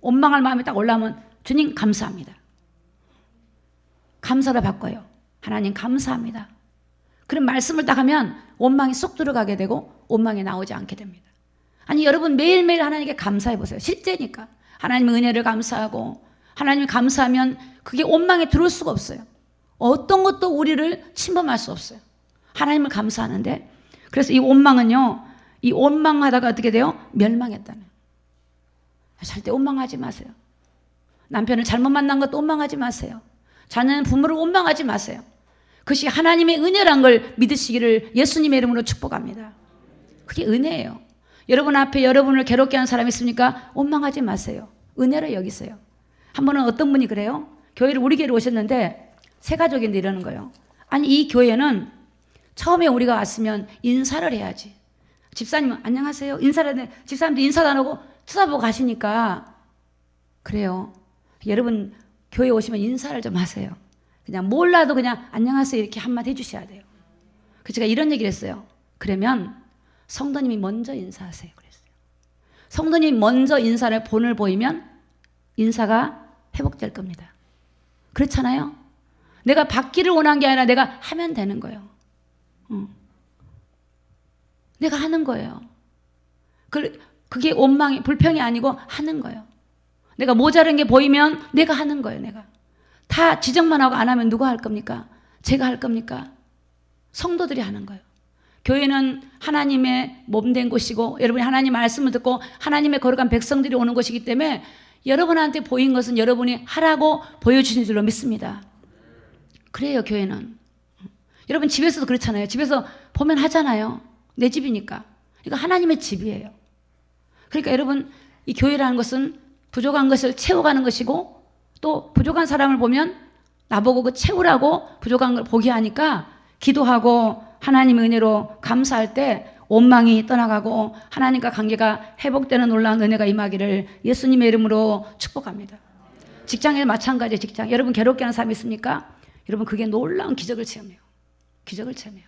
원망할 마음이 딱 올라오면 주님 감사합니다. 감사로 바꿔요. 하나님 감사합니다. 그런 말씀을 딱 하면 원망이 쏙 들어가게 되고 원망이 나오지 않게 됩니다. 아니 여러분 매일매일 하나님께 감사해 보세요. 실제니까. 하나님의 은혜를 감사하고 하나님이 감사하면 그게 원망에 들어올 수가 없어요. 어떤 것도 우리를 침범할 수 없어요. 하나님을 감사하는데, 그래서 이 원망은요, 이 원망하다가 어떻게 돼요? 멸망했다는. 절대 원망하지 마세요. 남편을 잘못 만난 것도 원망하지 마세요. 자녀는 부모를 원망하지 마세요. 그것이 하나님의 은혜란 걸 믿으시기를 예수님의 이름으로 축복합니다. 그게 은혜예요. 여러분 앞에 여러분을 괴롭게 하는 사람이 있습니까? 원망하지 마세요. 은혜로 여기세요. 한 번은 어떤 분이 그래요? 교회를 우리 교회로 오셨는데 새 가족인데 이러는 거예요. 아니 이 교회는 처음에 우리가 왔으면 인사를 해야지. 집사님은 안녕하세요 인사를 하는데 집사님도 인사도 안 하고 쳐다보고 가시니까 그래요. 여러분 교회 오시면 인사를 좀 하세요. 그냥 몰라도 그냥 안녕하세요 이렇게 한마디 해주셔야 돼요. 그래서 제가 이런 얘기를 했어요. 그러면 성도님이 먼저 인사하세요 그랬어요. 성도님이 먼저 인사를 본을 보이면 인사가 회복될 겁니다. 그렇잖아요. 내가 받기를 원한 게 아니라 내가 하면 되는 거예요. 내가 하는 거예요. 그게 원망이 불평이 아니고 하는 거예요. 내가 모자란 게 보이면 내가 하는 거예요. 내가 다 지적만 하고 안 하면 누가 할 겁니까? 제가 할 겁니까? 성도들이 하는 거예요. 교회는 하나님의 몸된 곳이고 여러분이 하나님 말씀을 듣고 하나님의 거룩한 백성들이 오는 곳이기 때문에 여러분한테 보인 것은 여러분이 하라고 보여주신 줄로 믿습니다. 그래요. 교회는. 여러분 집에서도 그렇잖아요. 집에서 보면 하잖아요. 내 집이니까. 이거 하나님의 집이에요. 그러니까 여러분 이 교회라는 것은 부족한 것을 채워가는 것이고 또 부족한 사람을 보면 나보고 그 채우라고 부족한 걸 보게 하니까 기도하고 하나님의 은혜로 감사할 때 원망이 떠나가고 하나님과 관계가 회복되는 놀라운 은혜가 임하기를 예수님의 이름으로 축복합니다. 직장에 마찬가지예요. 직장. 여러분 괴롭게 하는 사람이 있습니까? 여러분 그게 놀라운 기적을 체험해요. 기적을 체험해요.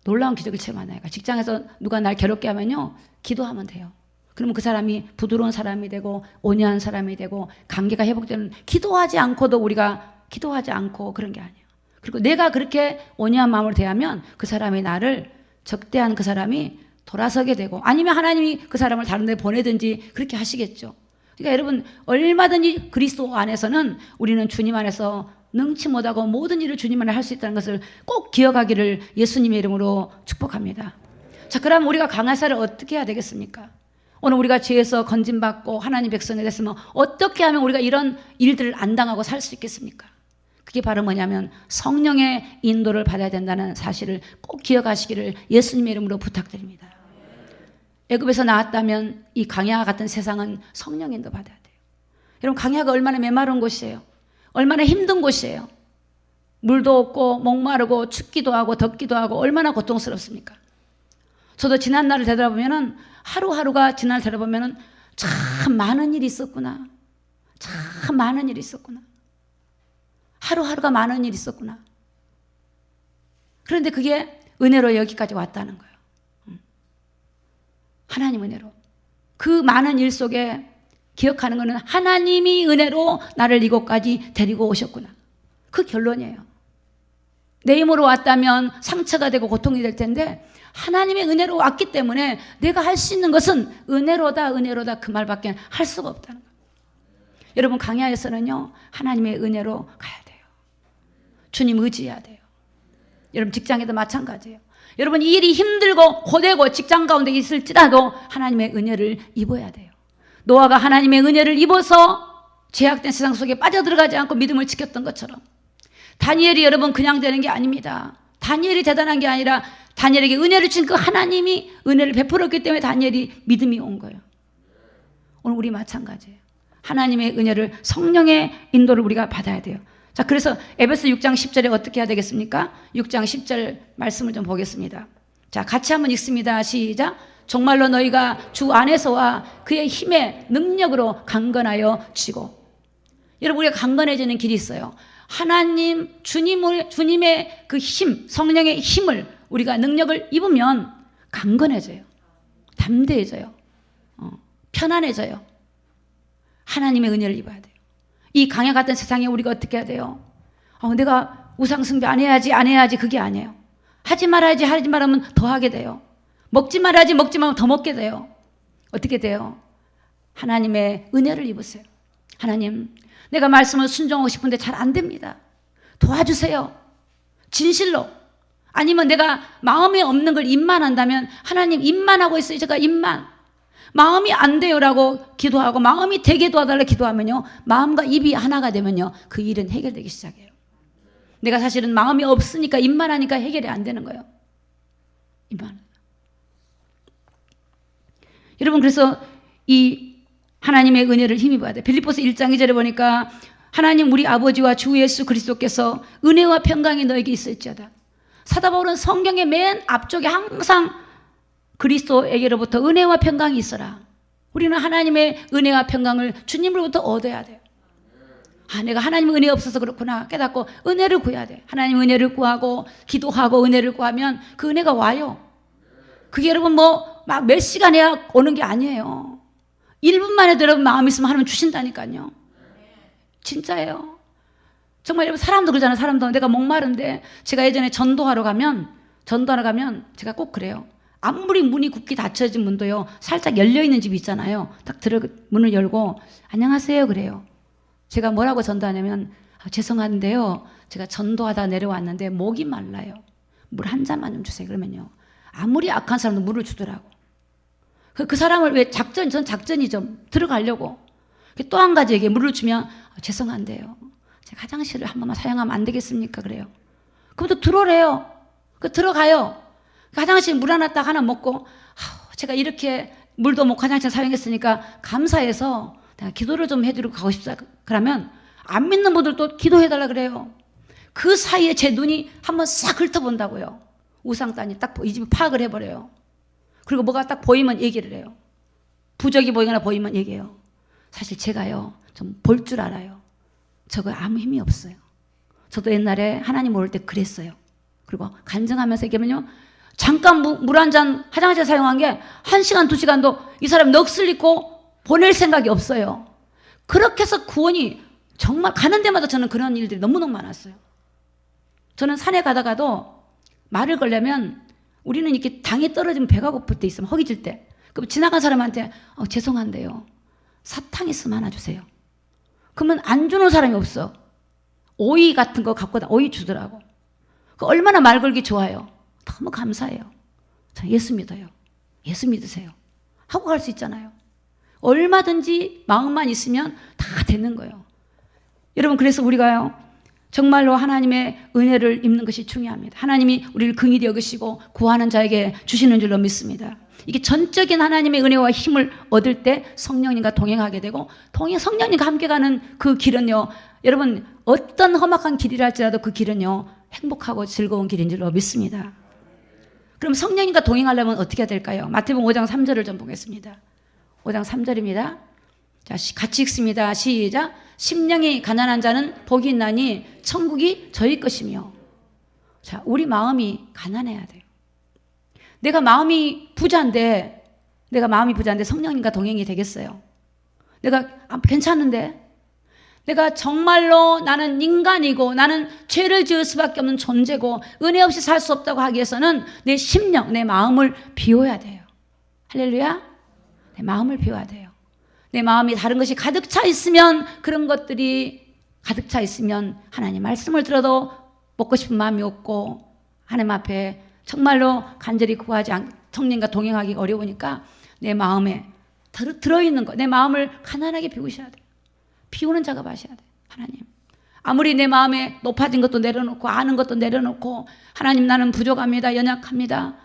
놀라운 기적을 체험하나요? 직장에서 누가 날 괴롭게 하면요 기도하면 돼요. 그러면 그 사람이 부드러운 사람이 되고 온유한 사람이 되고 관계가 회복되는. 기도하지 않고도 우리가 기도하지 않고 그런 게 아니에요. 그리고 내가 그렇게 온유한 마음으로 대하면 그 사람이 나를 적대한 그 사람이 돌아서게 되고 아니면 하나님이 그 사람을 다른 데 보내든지 그렇게 하시겠죠. 그러니까 여러분 얼마든지 그리스도 안에서는 우리는 주님 안에서 능치 못하고 모든 일을 주님 안에 할 수 있다는 것을 꼭 기억하기를 예수님의 이름으로 축복합니다. 자, 그럼 우리가 강화사를 어떻게 해야 되겠습니까? 오늘 우리가 죄에서 건진받고 하나님 백성이 됐으면 어떻게 하면 우리가 이런 일들을 안 당하고 살 수 있겠습니까? 그게 바로 뭐냐면 성령의 인도를 받아야 된다는 사실을 꼭 기억하시기를 예수님의 이름으로 부탁드립니다. 애굽에서 나왔다면 이 광야 같은 세상은 성령 인도 받아야 돼요. 여러분 광야가 얼마나 메마른 곳이에요. 얼마나 힘든 곳이에요. 물도 없고 목마르고 춥기도 하고 덥기도 하고 얼마나 고통스럽습니까? 저도 지난 날을 되돌아보면은 하루하루가 지난 날을 되돌아보면은 참 많은 일이 있었구나. 참 많은 일이 있었구나. 하루하루가 많은 일이 있었구나. 그런데 그게 은혜로 여기까지 왔다는 거예요. 하나님 은혜로. 그 많은 일 속에 기억하는 것은 하나님이 은혜로 나를 이곳까지 데리고 오셨구나. 그 결론이에요. 내 힘으로 왔다면 상처가 되고 고통이 될 텐데 하나님의 은혜로 왔기 때문에 내가 할 수 있는 것은 은혜로다, 은혜로다 그 말밖에 할 수가 없다는 거예요. 여러분, 강야에서는요 하나님의 은혜로 가야 돼요. 주님 의지해야 돼요. 여러분, 직장에도 마찬가지예요. 여러분, 이 일이 힘들고 고되고 직장 가운데 있을지라도 하나님의 은혜를 입어야 돼요. 노아가 하나님의 은혜를 입어서 죄악된 세상 속에 빠져들어가지 않고 믿음을 지켰던 것처럼 다니엘이 여러분 그냥 되는 게 아닙니다. 다니엘이 대단한 게 아니라 다니엘에게 은혜를 주신 그 하나님이 은혜를 베풀었기 때문에 다니엘이 믿음이 온 거예요. 오늘 우리 마찬가지예요. 하나님의 은혜를, 성령의 인도를 우리가 받아야 돼요. 자, 그래서 에베소 6장 10절에 어떻게 해야 되겠습니까? 6장 10절 말씀을 좀 보겠습니다. 자, 같이 한번 읽습니다. 시작. 정말로 너희가 주 안에서와 그의 힘의 능력으로 강건하여 지고. 여러분, 우리가 강건해지는 길이 있어요. 하나님, 주님의 그 힘, 성령의 힘을 우리가 능력을 입으면 강건해져요. 담대해져요. 편안해져요. 하나님의 은혜를 입어야 돼요. 이 강야 같은 세상에 우리가 어떻게 해야 돼요? 내가 우상숭배 안 해야지 그게 아니에요. 하지 말면 더 하게 돼요. 먹지 말아야지 먹지 말면 더 먹게 돼요. 어떻게 돼요? 하나님의 은혜를 입으세요. 하나님, 내가 말씀을 순종하고 싶은데 잘 안 됩니다. 도와주세요. 진실로. 아니면 내가 마음에 없는 걸 입만 한다면 하나님 입만 하고 있어요. 제가 입만. 마음이 안 돼요라고 기도하고 마음이 되게 도와달라 기도하면요, 마음과 입이 하나가 되면요 그 일은 해결되기 시작해요. 내가 사실은 마음이 없으니까 입만 하니까 해결이 안 되는 거예요. 입만. 여러분, 그래서 이 하나님의 은혜를 힘입어야 돼. 빌립보서 1장 2절에 보니까 하나님 우리 아버지와 주 예수 그리스도께서 은혜와 평강이 너에게 있을지어다. 사도 바울은 성경의 맨 앞쪽에 항상 그리스도에게로부터 은혜와 평강이 있어라. 우리는 하나님의 은혜와 평강을 주님으로부터 얻어야 돼요. 내가 하나님의 은혜 없어서 그렇구나 깨닫고 은혜를 구해야 돼. 하나님 은혜를 구하고 기도하고 은혜를 구하면 그 은혜가 와요. 그게 여러분 막 몇 시간 해야 오는 게 아니에요. 1분 만에 여러분 마음 있으면 하나님 주신다니까요. 진짜예요. 정말 여러분, 사람도 그러잖아요. 사람도 내가 목마른데 제가 예전에 전도하러 가면 제가 꼭 그래요. 아무리 문이 굳게 닫혀진 문도요 살짝 열려있는 집이 있잖아요. 딱 문을 열고 안녕하세요 그래요. 제가 뭐라고 전도하냐면 죄송한데요 제가 전도하다 내려왔는데 목이 말라요. 물 한 잔만 좀 주세요. 그러면요 아무리 악한 사람도 물을 주더라고. 그 사람을 왜 전 작전이죠. 들어가려고. 또 한 가지에게 물을 주면 죄송한데요 제가 화장실을 한 번만 사용하면 안 되겠습니까? 그래요. 그럼 또 들어오래요. 들어가요. 화장실 물 하나 먹고 제가 이렇게 물도 먹고 화장실 사용했으니까 감사해서 내가 기도를 좀 해드리고 가고 싶다. 그러면 안 믿는 분들도 기도해달라 그래요. 그 사이에 제 눈이 한번 싹 훑어본다고요. 우상단이 딱 이 집을 파악을 해버려요. 그리고 뭐가 딱 보이면 얘기를 해요. 부적이 보이거나 보이면 얘기해요. 사실 제가요 좀 볼 줄 알아요. 저거 아무 힘이 없어요. 저도 옛날에 하나님 모를 때 그랬어요. 그리고 간증하면서 얘기하면요 잠깐 물 한 잔 화장실 사용한 게 1시간 2시간도 이 사람 넋을 잃고 보낼 생각이 없어요. 그렇게 해서 구원이 정말 가는 데마다 저는 그런 일들이 너무너무 많았어요. 저는 산에 가다가도 말을 걸려면 우리는 이렇게 당이 떨어지면 배가 고플 때 있으면 허기질 때 그럼 지나간 사람한테 죄송한데요 사탕 있으면 하나 주세요. 그러면 안 주는 사람이 없어. 오이 같은 거 갖고 오이 주더라고. 얼마나 말 걸기 좋아요. 너무 감사해요. 저 예수 믿어요. 예수 믿으세요. 하고 갈 수 있잖아요. 얼마든지 마음만 있으면 다 되는 거예요. 여러분, 그래서 우리가요 정말로 하나님의 은혜를 입는 것이 중요합니다. 하나님이 우리를 긍휼히 여기시고 구하는 자에게 주시는 줄로 믿습니다. 이게 전적인 하나님의 은혜와 힘을 얻을 때 성령님과 동행하게 되고 성령님과 함께 가는 그 길은요 여러분 어떤 험악한 길이라 할지라도 그 길은요 행복하고 즐거운 길인 줄로 믿습니다. 그럼 성령님과 동행하려면 어떻게 해야 될까요? 마태복음 5장 3절을 좀 보겠습니다. 5장 3절입니다. 자, 같이 읽습니다. 시작. 심령이 가난한 자는 복이 있나니 천국이 저희 것이며. 자, 우리 마음이 가난해야 돼요. 내가 마음이 부자인데 내가 마음이 부자인데 성령님과 동행이 되겠어요? 내가 괜찮은데? 내가 정말로 나는 인간이고 나는 죄를 지을 수밖에 없는 존재고 은혜 없이 살 수 없다고 하기 위해서는 내 심령, 내 마음을 비워야 돼요. 할렐루야. 내 마음을 비워야 돼요. 내 마음이 다른 것이 가득 차 있으면, 그런 것들이 가득 차 있으면 하나님 말씀을 들어도 먹고 싶은 마음이 없고 하나님 앞에 정말로 간절히 구하지 않고 성령과 동행하기가 어려우니까 내 마음에 들어있는 것, 내 마음을 가난하게 비우셔야 돼요. 비우는 작업하셔야 돼요. 하나님, 아무리 내 마음에 높아진 것도 내려놓고 아는 것도 내려놓고 하나님 나는 부족합니다, 연약합니다,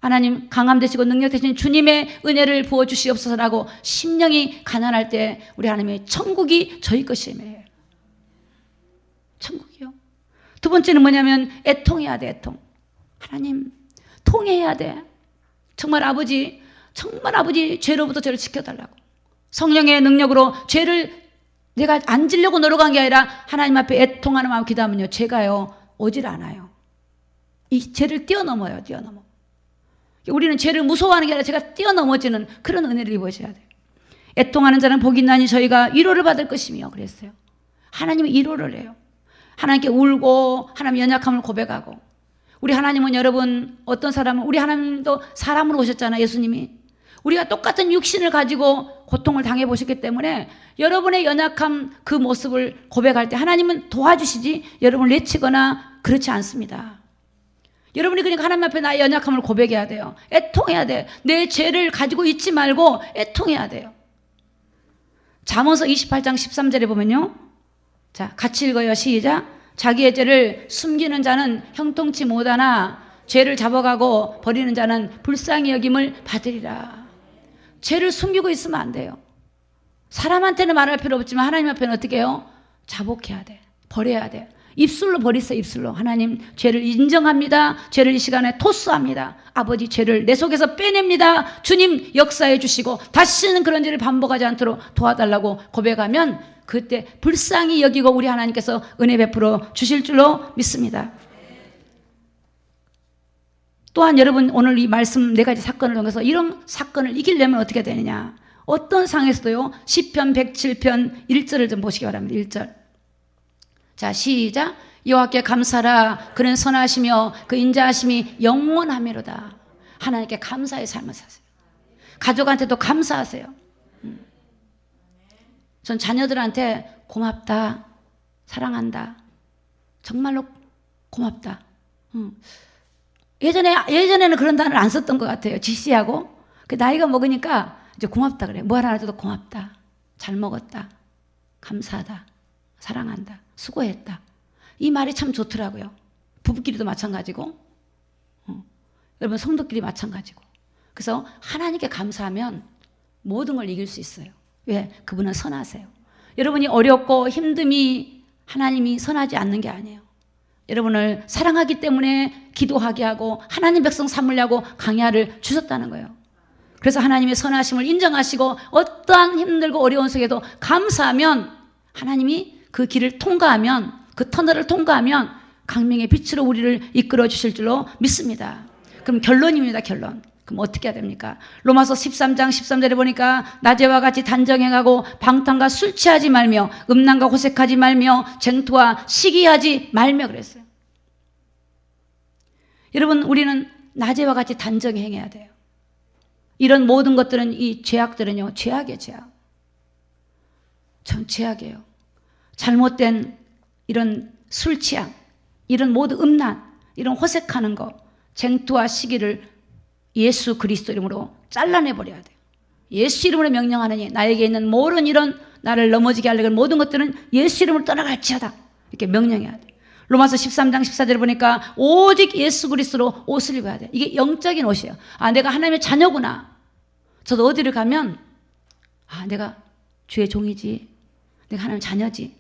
하나님 강함 되시고 능력 되신 주님의 은혜를 부어주시옵소서라고 심령이 가난할 때 우리 하나님의 천국이 저희 것임이에요. 천국이요. 두 번째는 뭐냐면 애통해야 돼. 애통. 하나님 통해야 돼. 정말 아버지 죄로부터 저를 지켜달라고. 성령의 능력으로 죄를 내가 안 지려고 노력한 게 아니라 하나님 앞에 애통하는 마음 기도하면요, 죄가요 오질 않아요. 이 죄를 뛰어넘어요. 뛰어넘어. 우리는 죄를 무서워하는 게 아니라 죄가 뛰어넘어지는 그런 은혜를 입으셔야 돼요. 애통하는 자는 복이 있나니 저희가 위로를 받을 것이며 그랬어요. 하나님이 위로를 해요. 하나님께 울고 하나님 연약함을 고백하고. 우리 하나님은 여러분 어떤 사람은, 우리 하나님도 사람으로 오셨잖아요. 예수님이 우리가 똑같은 육신을 가지고 고통을 당해보셨기 때문에 여러분의 연약함 그 모습을 고백할 때 하나님은 도와주시지 여러분을 내치거나 그렇지 않습니다. 여러분이 그러니까 하나님 앞에 나의 연약함을 고백해야 돼요. 애통해야 돼. 내 죄를 가지고 있지 말고 애통해야 돼요. 잠언서 28장 13절에 보면요, 자 같이 읽어요. 시작. 자기의 죄를 숨기는 자는 형통치 못하나 죄를 잡아가고 버리는 자는 불쌍히 여김을 받으리라. 죄를 숨기고 있으면 안 돼요. 사람한테는 말할 필요 없지만 하나님 앞에는 어떻게 해요? 자복해야 돼. 버려야 돼. 입술로 버리세요. 입술로. 하나님 죄를 인정합니다. 죄를 이 시간에 토스합니다. 아버지 죄를 내 속에서 빼냅니다. 주님 역사해 주시고 다시는 그런 죄를 반복하지 않도록 도와달라고 고백하면 그때 불쌍히 여기고 우리 하나님께서 은혜 베풀어 주실 줄로 믿습니다. 또한 여러분 오늘 이 말씀 네 가지 사건을 통해서 이런 사건을 이기려면 어떻게 되느냐, 어떤 상에서도요. 시편 107편 1절을 좀 보시기 바랍니다. 1절. 자 시작. 여호와께 감사라. 그는 선하시며 그 인자하심이 영원하미로다. 하나님께 감사의 삶을 사세요. 가족한테도 감사하세요. 전 자녀들한테 고맙다, 사랑한다, 정말로 고맙다. 예전에는 그런 단어를 안 썼던 것 같아요. 지시하고. 나이가 먹으니까 이제 고맙다 그래. 뭐 하나 해도 고맙다, 잘 먹었다, 감사하다, 사랑한다, 수고했다. 이 말이 참 좋더라고요. 부부끼리도 마찬가지고, 여러분 성도끼리 마찬가지고. 그래서 하나님께 감사하면 모든 걸 이길 수 있어요. 왜? 그분은 선하세요. 여러분이 어렵고 힘듦이 하나님이 선하지 않는 게 아니에요. 여러분을 사랑하기 때문에 기도하게 하고 하나님 백성 삼으려고 강야를 주셨다는 거예요. 그래서 하나님의 선하심을 인정하시고 어떠한 힘들고 어려운 속에도 감사하면 하나님이 그 길을 통과하면, 그 터널을 통과하면 강명의 빛으로 우리를 이끌어 주실 줄로 믿습니다. 그럼 결론입니다. 결론. 그럼 어떻게 해야 됩니까? 로마서 13장 13절에 보니까 낮에와 같이 단정행하고 방탕과 술 취하지 말며 음란과 호색하지 말며 쟁투와 시기하지 말며 그랬어요. 여러분 우리는 낮에와 같이 단정행해야 돼요. 이런 모든 것들은, 이 죄악들은요, 죄악이에요. 죄악. 전 죄악이에요. 잘못된 이런 술 취향, 이런 모든 음란, 이런 호색하는 거, 쟁투와 시기를 예수 그리스도 이름으로 잘라내버려야 돼요. 예수 이름으로 명령하느니 나에게 있는 모든 이런 나를 넘어지게 하려는 모든 것들은 예수 이름으로 떠나갈지어다. 이렇게 명령해야 돼요. 로마서 13장 14절에 보니까 오직 예수 그리스도로 옷을 입어야 돼요. 이게 영적인 옷이에요. 아, 내가 하나님의 자녀구나. 저도 어디를 가면 아, 내가 주의 종이지, 내가 하나님의 자녀지,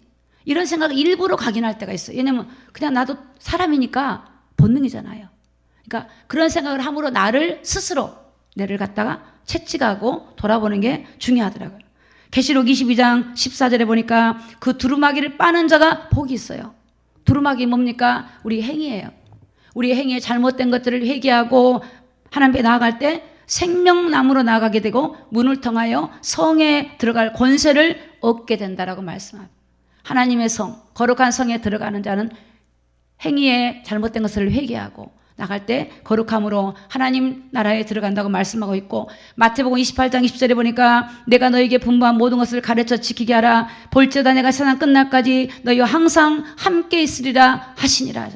이런 생각을 일부러 각인할 때가 있어요. 왜냐면 그냥 나도 사람이니까 본능이잖아요. 그러니까 그런 생각을 함으로 나를 스스로 내를 갖다가 채찍하고 돌아보는 게 중요하더라고요. 계시록 22장 14절에 보니까 그 두루마기를 빠는 자가 복이 있어요. 두루마기 뭡니까? 우리 행위예요. 우리 행위에 잘못된 것들을 회개하고 하나님 앞에 나아갈 때 생명나무로 나아가게 되고 문을 통하여 성에 들어갈 권세를 얻게 된다라고 말씀합니다. 하나님의 성, 거룩한 성에 들어가는 자는 행위에 잘못된 것을 회개하고 나갈 때 거룩함으로 하나님 나라에 들어간다고 말씀하고 있고, 마태복음 28장 20절에 보니까 내가 너에게 분부한 모든 것을 가르쳐 지키게 하라. 볼지어다 내가 세상 끝날까지 너희와 항상 함께 있으리라 하시니라.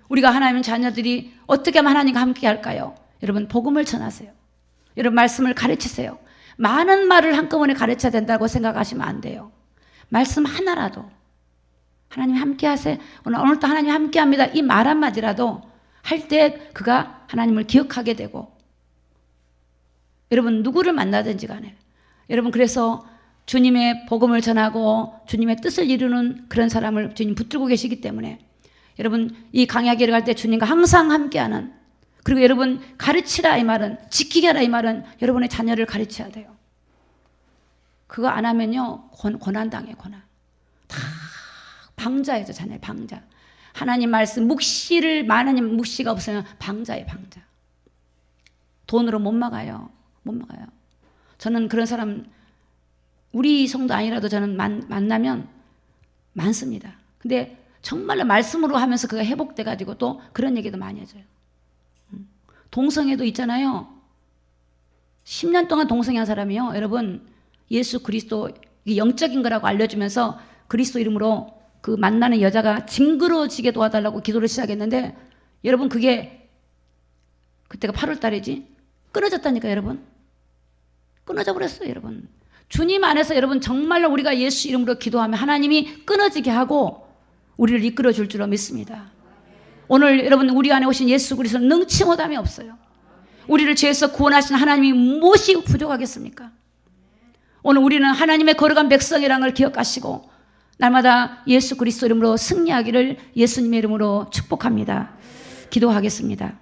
우리가 하나님의 자녀들이 어떻게 하면 하나님과 함께 할까요? 여러분, 복음을 전하세요. 여러분, 말씀을 가르치세요. 많은 말을 한꺼번에 가르쳐야 된다고 생각하시면 안 돼요. 말씀 하나라도 하나님 함께 하세요. 오늘도 하나님 함께 합니다. 이 말 한마디라도 할 때 그가 하나님을 기억하게 되고, 여러분 누구를 만나든지 간에 여러분 그래서 주님의 복음을 전하고 주님의 뜻을 이루는 그런 사람을 주님 붙들고 계시기 때문에 여러분 이 강야기를 갈 때 주님과 항상 함께하는, 그리고 여러분 가르치라 이 말은, 지키게 하라 이 말은 여러분의 자녀를 가르쳐야 돼요. 그거 안 하면요 고난당해요. 고난. 다 방자예요. 자녀 방자. 하나님 말씀 묵시를, 하나님 묵시가 없으면 방자예요. 방자. 돈으로 못 막아요. 못 막아요. 저는 그런 사람 우리 성도 아니라도 저는 만나면 많습니다. 근데 정말로 말씀으로 하면서 그가 회복돼 가지고 또 그런 얘기도 많이 해줘요. 동성애도 있잖아요. 10년 동안 동성애한 사람이요, 여러분 예수 그리스도 영적인 거라고 알려주면서 그리스도 이름으로 그 만나는 여자가 징그러지게 도와달라고 기도를 시작했는데, 여러분 그게 그때가 8월 달이지 끊어졌다니까. 여러분 끊어져 버렸어요. 여러분 주님 안에서 여러분 정말로 우리가 예수 이름으로 기도하면 하나님이 끊어지게 하고 우리를 이끌어 줄 줄로 믿습니다. 오늘 여러분 우리 안에 오신 예수 그리스도는 능치 못함이 없어요. 우리를 죄에서 구원하신 하나님이 무엇이 부족하겠습니까? 오늘 우리는 하나님의 거룩한 백성이라는 걸 기억하시고 날마다 예수 그리스도 이름으로 승리하기를 예수님의 이름으로 축복합니다. 기도하겠습니다.